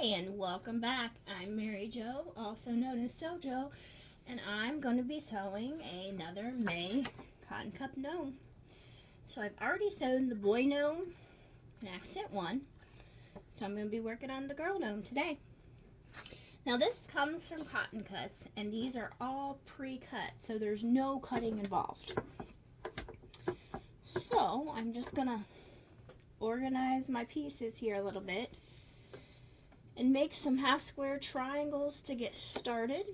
And welcome back. I'm Mary Jo, also known as SewJo, and I'm going to be sewing another May cotton cup gnome. So I've already sewn the boy gnome in accent 1, so I'm going to be working on the girl gnome today. Now this comes from Cotton Cuts, and these are all pre-cut, so there's no cutting involved. So I'm just going to organize my pieces here a little bit and make some half square triangles to get started.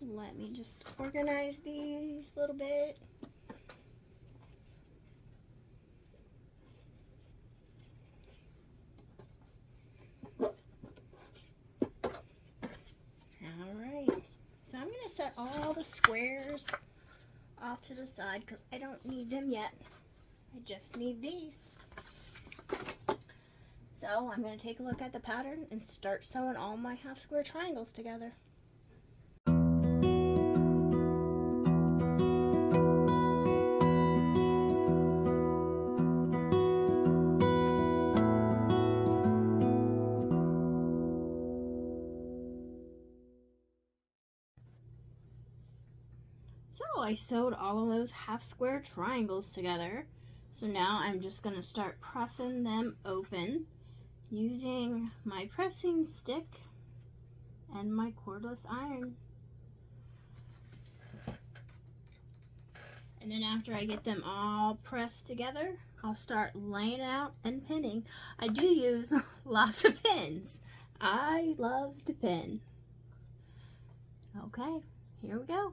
Let me just organize these a little bit. Alright, so I'm going to set all the squares off to the side because I don't need them yet. I just need these. So I'm going to take a look at the pattern and start sewing all my half square triangles together. So I sewed all of those half square triangles together. So now I'm just going to start pressing them open using my pressing stick and my cordless iron. And then after I get them all pressed together, I'll start laying out and pinning. I do use lots of pins. I love to pin. Okay, here we go.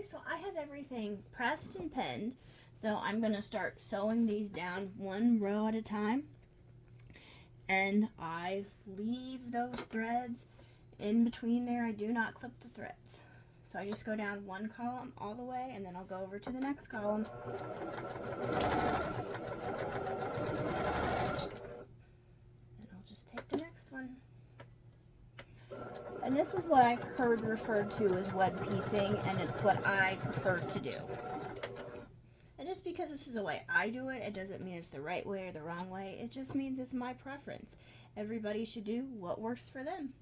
So I have everything pressed and pinned, so I'm going to start sewing these down one row at a time, and I leave those threads in between there. I do not clip the threads, so I just go down one column all the way, and then I'll go over to the next column. And I'll just take the next one. And this is what I've heard referred to as web piecing, and it's what I prefer to do. And just because this is the way I do it, it doesn't mean it's the right way or the wrong way. It just means it's my preference. Everybody should do what works for them.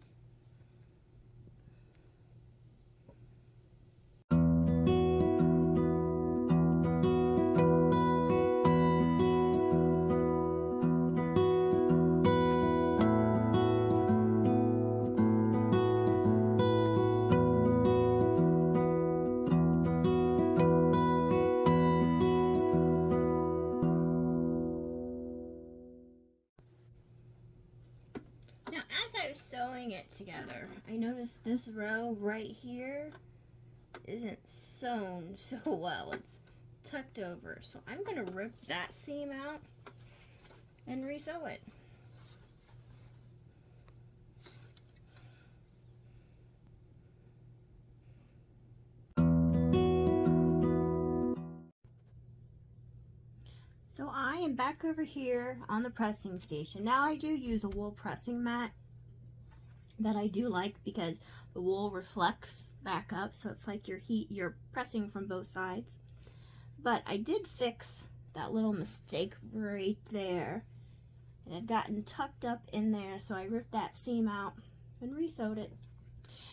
Sewing it together, I noticed this row right here isn't sewn so well. It's tucked over, so I'm going to rip that seam out and resew it. So I am back over here on the pressing station. Now I do use a wool pressing mat that I do like because the wool reflects back up, so it's like you're pressing from both sides. But I did fix that little mistake right there. It had gotten tucked up in there, so I ripped that seam out and resewed it.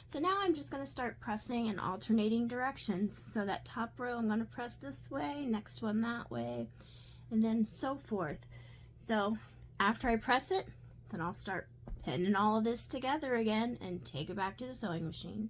So now I'm just going to start pressing in alternating directions. So that top row I'm going to press this way, next one that way, and then so forth. So after I press it, then I'll start pinning all of this together again and take it back to the sewing machine.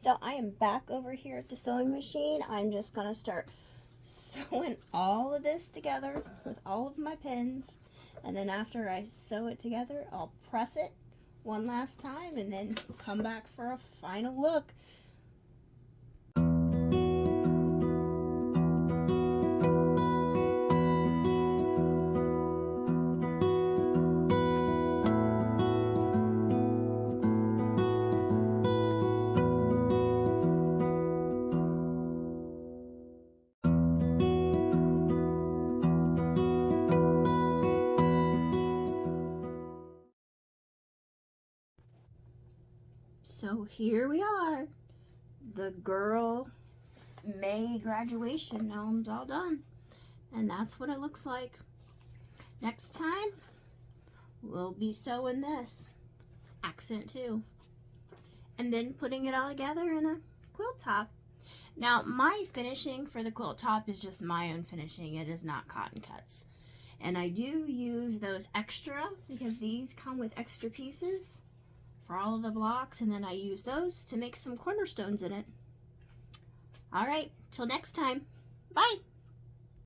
So I am back over here at the sewing machine. I'm just gonna start sewing all of this together with all of my pins, and then after I sew it together, I'll press it one last time and then come back for a final look. So here we are, the girl May graduation gnome's all done, and that's what it looks like. Next time we'll be sewing this accent too, and then putting it all together in a quilt top. Now my finishing for the quilt top is just my own finishing. It is not cotton cuts, and I do use those extra because these come with extra pieces for all of the blocks, and then I use those to make some cornerstones in it. All right, till next time, bye.